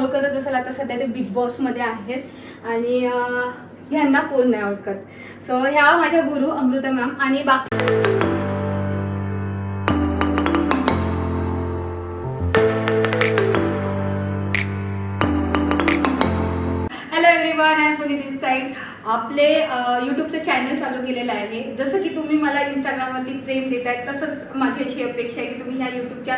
ओळखतच असेल, आता सध्या ते बिग बॉसमध्ये आहेत आणि ह्यांना कोण नाही ओळखत. सो ह्या माझ्या गुरु अमृता मॅम आणि बाकी साईड आपले यूट्यूबचं चॅनल चालू केलेलं आहे. जसं की तुम्ही मला इंस्टाग्रामवरती प्रेम देताय, तसंच माझी अशी अपेक्षा आहे की तुम्ही ह्या यूट्यूबच्या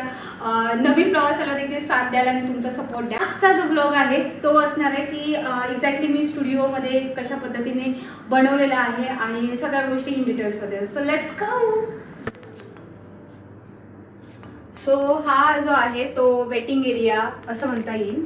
नवीन प्रवासाला देखील साथ द्याल आणि तुमचा सपोर्ट द्या. आजचा जो ब्लॉग आहे तो असणार आहे की एक्झॅक्टली मी स्टुडिओमध्ये कशा पद्धतीने बनवलेला आहे आणि सगळ्या गोष्टी इन डिटेल्समध्ये. So let's go. सो हा जो आहे तो वेटिंग एरिया असं म्हणता येईल.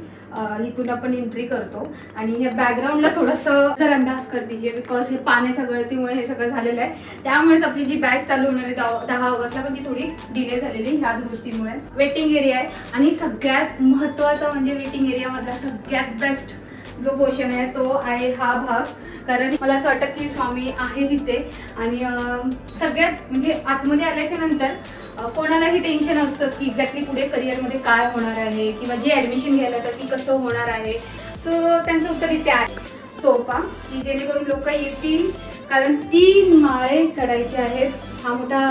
इथून आपण एंट्री करतो आणि ह्या बॅकग्राऊंडला थोडंसं जर अंदाज कर दीजिए, बिकॉज हे पाण्याच्या गळतीमुळे हे सगळं झालेलं आहे. त्यामुळेच आपली जी बॅच चालू होणार आहे 10 ऑगस्टला पण ती थोडी डिले झालेली ह्याच गोष्टीमुळे. वेटिंग एरिया आहे आणि सगळ्यात महत्त्वाचा म्हणजे वेटिंग एरियामधला सगळ्यात बेस्ट जो पोर्शन आहे तो आहे हा भाग. कारण मला असं वाटतं की स्वामी आहे तिथे आणि सगळ्यात म्हणजे आतमध्ये आल्याच्या नंतर कोणालाही टेन्शन असतं की एक्झॅक्टली पुढे करिअरमध्ये काय होणार आहे किंवा जे ॲडमिशन घ्यायला तर ती कसं होणार आहे. सो त्यांचं उत्तर इथे आहे सोफा, की जेणेकरून लोक येतील, कारण 3 माळे चढायचे आहेत. हा मोठा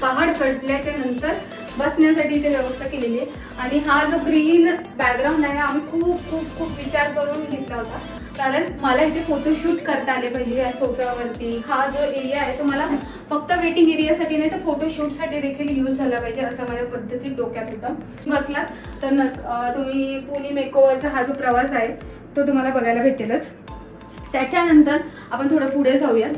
पहाड चढल्याच्या नंतर बसण्यासाठी इथे व्यवस्था केलेली आहे. आणि हा जो ग्रीन बॅकग्राऊंड आहे आम्ही खूप खूप खूप विचार करून घेतला होता, कारण मला इथे फोटोशूट करता आले पाहिजे या सोफ्यावरती. हा जो एरिया आहे तो मला फक्त वेटिंग एरियासाठी नाही तर फोटोशूटसाठी देखील यूज झाला पाहिजे असं माझ्या पद्धतीत डोक्यात होतं. बसला तर तुम्ही पुणे मेकओव्हरचा हा जो प्रवास आहे तो तुम्हाला बघायला भेटेलच. त्याच्यानंतर आपण थोडं पुढे जाऊयात.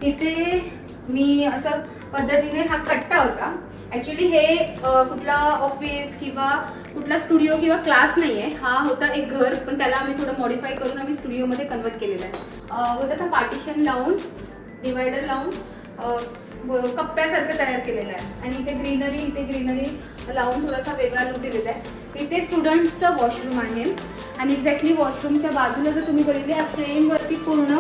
इथे मी असं पद्धतीने हा कट्टा होता. ॲक्च्युली हे कुठला ऑफिस किंवा कुठला स्टुडिओ किंवा क्लास नाही आहे, हा होता एक घर, पण त्याला आम्ही थोडं मॉडिफाय करून आम्ही स्टुडिओमध्ये कन्वर्ट केलेलं आहे. होतं पार्टिशन लावून डिवायडर लावून कप्प्यासारखं तयार केलेलं आहे आणि इथे ग्रीनरी लावून थोडासा वेगळा लुक दिलेला आहे. इथे स्टुडंट्सचं वॉशरूम आहे आणि एक्झॅक्टली वॉशरूमच्या बाजूला जर तुम्ही बघितले ह्या फ्रेमवरती पूर्ण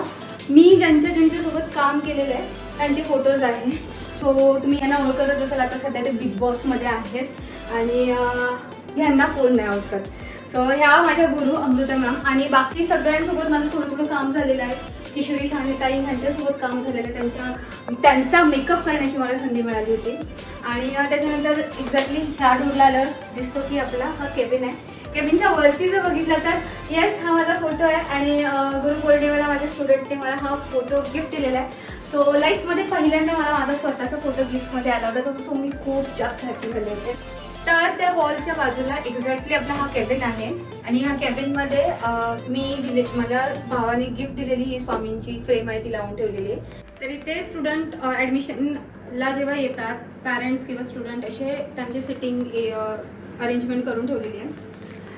मी ज्यांच्यासोबत काम केलेलं आहे त्यांचे फोटोज आहेत. सो तुम्ही यांना ओळखतच असाल, आता सध्या ते बिग बॉसमध्ये आहेत आणि ह्यांना कोण नाही ओळखत. सो ह्या माझ्या गुरु अमृता मॅम आणि बाकी सगळ्यांसोबत माझं थोडं काम झालेलं आहे. किशोरी शाणेताई ह्यांच्यासोबत काम झालेलं आहे. त्यांचा मेकअप करण्याची मला संधी मिळाली होती. आणि त्याच्यानंतर एक्झॅक्टली ह्या डोरला आल्यावर दिसतो की आपला हा केबिन आहे. केबिनच्या वरती जर बघितलं तर येस हा माझा फोटो आहे आणि गुरु पौर्णिमेला माझ्या स्टुडंटने मला हा फोटो गिफ्ट दिलेला आहे. सो लाईफमध्ये पहिल्यांदा मला माझा स्वतःचा फोटो गिफ्टमध्ये आला होता, तो मी खूप जास्त हॅपी झाले होते. तर त्या वॉलच्या बाजूला एक्झॅक्टली आपला हा केबिन आहे आणि ह्या केबिनमध्ये मी माझ्या भावाने गिफ्ट दिलेली ही स्वामींची फ्रेम आहे ती लावून ठेवलेली आहे. तर इथे स्टुडंट ॲडमिशनला जेव्हा येतात पॅरेंट्स किंवा स्टुडंट असे त्यांची सिटिंग अरेंजमेंट करून ठेवलेली आहे.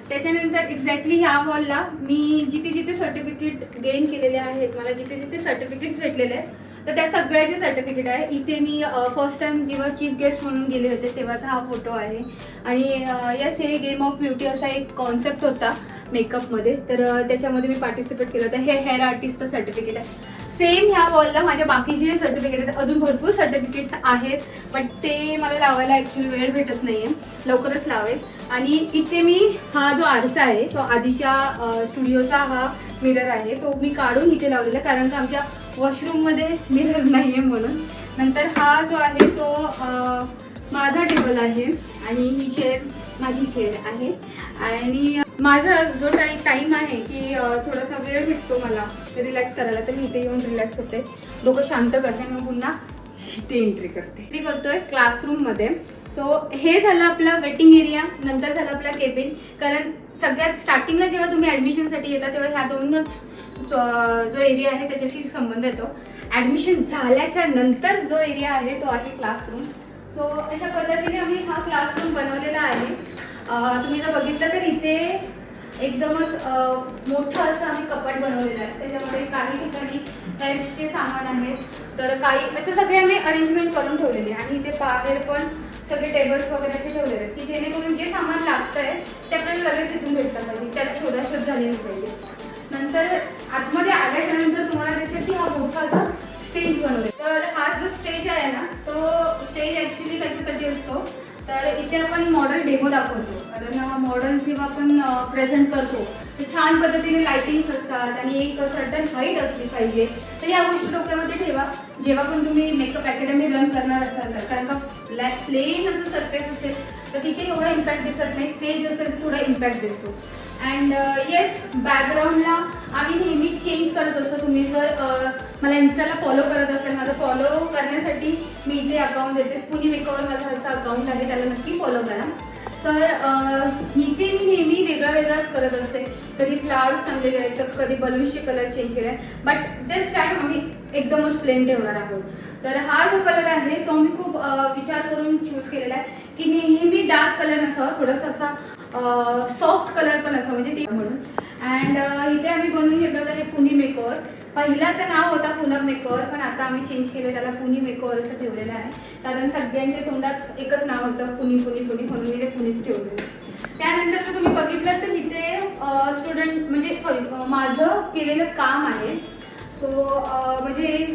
त्याच्यानंतर एक्झॅक्टली ह्या वॉलला मी जिथे सर्टिफिकेट गेन केलेले आहेत, मला जिथे सर्टिफिकेट्स भेटलेले आहेत तर त्या सगळ्याचे सर्टिफिकेट आहे. इथे मी फर्स्ट टाइम जेव्हा चीफ गेस्ट म्हणून गेले होते तेव्हाचा हा फोटो आहे. आणि यस हे गेम ऑफ ब्युटी असा एक कॉन्सेप्ट होता मेकअपमध्ये, तर त्याच्यामध्ये मी पार्टिसिपेट केलं होतं. हे हेअर आर्टिस्टचं सर्टिफिकेट आहे. सेम ह्या वॉलला माझ्या बाकीचे जे सर्टिफिकेट आहेत, अजून भरपूर सर्टिफिकेट्स आहेत बट ते मला लावायला ॲक्च्युली वेळ भेटत नाही आहे, लवकरच लावेल. आणि इथे मी हा जो आरसा आहे तो आधीच्या स्टुडिओचा हा मिरर आहे तो मी काढून इथे लावलेला आहे, कारण का आमच्या वॉशरूममध्ये मिरर नाही आहे म्हणून. नंतर हा जो आहे तो माझा टेबल आहे आणि ही चेअर माझी चेअर आहे. आणि माझा जो टाईम आहे की थोडासा वेळ भेटतो मला रिलॅक्स करायला, तर मी इथे येऊन रिलॅक्स होते, डोकं शांत करते, मग पुन्हा इथे एंट्री करतोय क्लासरूममध्ये. सो हे झालं आपला वेटिंग एरिया. नंतर झालं आपला केबिन, कारण सगळ्यात स्टार्टिंगला जेव्हा तुम्ही ॲडमिशनसाठी येता तेव्हा ह्या दोनच जो एरिया आहे त्याच्याशी संबंध येतो. ॲडमिशन झाल्याच्या नंतर जो एरिया आहे तो आहे क्लासरूम. सो अशा पद्धतीने आम्ही हा क्लासरूम बनवलेला आहे. तुम्ही जर बघितलं तर इथे एकदमच मोठं असं आम्ही कपाट बनवलेलं आहे. त्याच्यामध्ये काही ठिकाणी हेअर्सचे सामान आहेत, तर काही असे सगळे आम्ही अरेंजमेंट करून ठेवलेले आहे. आणि इथे बाहेर पण सगळे टेबल्स वगैरे असे ठेवलेले आहेत की जेणेकरून जे सामान लागतं आहे ते आपल्याला लगेच इथून भेटलं पाहिजे, त्याला शोधाशोध झाली नाही पाहिजे. नंतर आतमध्ये आल्याच्या नंतर तुम्हाला दिसेल की हा मोठा असा स्टेज बनवले. तर हा जो स्टेज आहे ना तो स्टेज ॲक्च्युली कशासाठी असतो, तर इथे आपण मॉडेल डेमो दाखवतो. कारण मॉडेल जेव्हा आपण प्रेझेंट करतो ते छान पद्धतीने लाइटिंग्स असतात आणि एक सर्टन हाईट असली पाहिजे. तर या गोष्टी डोक्यामध्ये ठेवा जेव्हा पण तुम्ही मेकअप अकॅडमी रन करणार असाल तर. कारण का प्लेन असं सरफेस असेल तर तिथे एवढा इम्पॅक्ट दिसत नाही, स्टेज असेल तर थोडा इम्पॅक्ट दिसतो. अँड येस, बॅकग्राऊंडला आम्ही नेहमी चेंज करत असतो. तुम्ही जर मला इन्स्टाला फॉलो करत असाल, माझं फॉलो करण्यासाठी मी इथे अकाउंट देते, पुनी मेकअवर माझं असं अकाउंट आहे, त्याला नक्की फॉलो करा. तर इथे मी नेहमी वेगळाच करत असते. कधी फ्लावर्स चांगले करायचं, कधी बलून्सचे कलर चेंज केले, बट दिस टाइम आम्ही एकदमच प्लेन ठेवणार आहोत. तर हा जो कलर आहे तो मी खूप विचार करून चूज केलेला आहे की नेहमी डार्क कलर नसावा, थोडासा असा सॉफ्ट कलर पण असावा म्हणजे ते म्हणून. अँड इथे आम्ही बनवून घेतलं होतं हे पुनी मेकओव्हर. पहिल्याचं नाव होता पूनम मेकओव्हर, पण आता आम्ही चेंज केलं, त्याला पुनी मेकओव्हर असं ठेवलेलं आहे. कारण सगळ्यांच्या तोंडात एकच नाव होतं पुनी पुनी पुनी, म्हणून मी ते पुनीच ठेवलेलं. त्यानंतर जर तुम्ही बघितलं तर इथे स्टुडंट म्हणजे सॉरी माझं केलेलं काम आहे. सो म्हणजे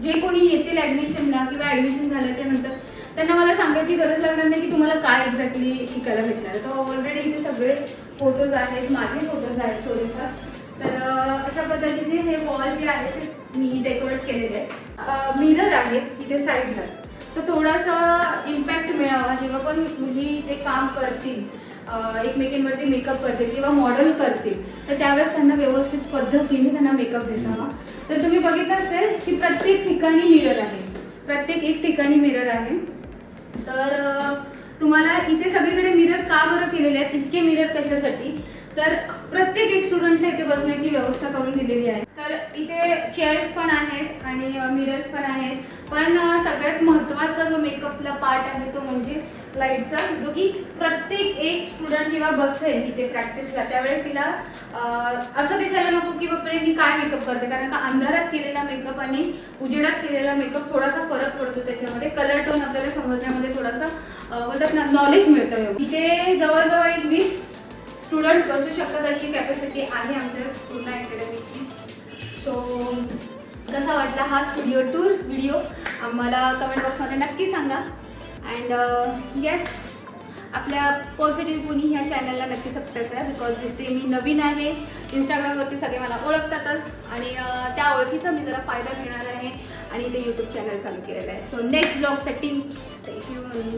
जे कोणी येतील ॲडमिशनला किंवा ॲडमिशन झाल्याच्या नंतर त्यांना मला सांगायची गरज लागणार नाही की तुम्हाला काय एक्झॅक्टली शिकायला भेटणार. तर ऑलरेडी इथे सगळे फोटोज आहेत, माझे फोटोज आहेत थोडेफार. तर अशा पद्धतीचे हे वॉल जे आहे ते मी डेकोरेट केलेले आहे. मिरर आहेत इथे साईडला, तर थोडासा इम्पॅक्ट मिळावा जेव्हा पण मुली ते काम करतील, एकमेकींवरती मेकअप करतील किंवा मॉडेल करतील, तर त्यावेळेस त्यांना व्यवस्थित पद्धतीने त्यांना मेकअप दिसावा. तर तुम्ही बघितलं असेल की प्रत्येक ठिकाणी मिरर आहे, प्रत्येक एक ठिकाणी मिरर आहे. तर तुम्हाला इथे सगळीकडे मिरर का बरं केलेले आहेत, इतके मिरर कशासाठी, तर प्रत्येक एक स्टुडंटला इथे बसण्याची व्यवस्था करून दिलेली आहे. तर इथे चेअर्स पण आहेत आणि मिरर्स पण आहेत. पण सगळ्यात महत्त्वाचा जो मेकअपला पार्ट आहे तो म्हणजे लाईटचा, जो की प्रत्येक एक स्टुडंट जेव्हा बसेल इथे प्रॅक्टिसला त्यावेळेस तिला असं दिसायला नको की बापरे मी काय मेकअप करते. कारण का अंधारात केलेला मेकअप आणि उजेडात केलेला मेकअप थोडासा फरक पडतो. त्याच्यामध्ये कलर टोन आपल्याला समजण्यामध्ये थोडासा बोलतात नॉलेज मिळतं. इथे जवळजवळ एक 20 स्टुडंट बसू शकतात अशी कॅपॅसिटी आहे आमच्या पूर्ण अकॅडमीची. सो कसा वाटला हा स्टुडिओ टूर व्हिडिओ आम्हाला कमेंट बॉक्समध्ये नक्की सांगा. अँड येस, आपल्या पॉझिटिव्ह पुनी ह्या चॅनलला नक्की सबस्क्राईब करा, बिकॉज इथे मी नवीन आहे. इंस्टाग्रामवरती सगळे मला ओळखतातच आणि त्या ओळखीचा मी जरा फायदा घेणार आहे आणि इथे यूट्यूब चॅनल चालू केलेलं आहे. सो नेक्स्ट ब्लॉगसाठी स्टे ट्यून.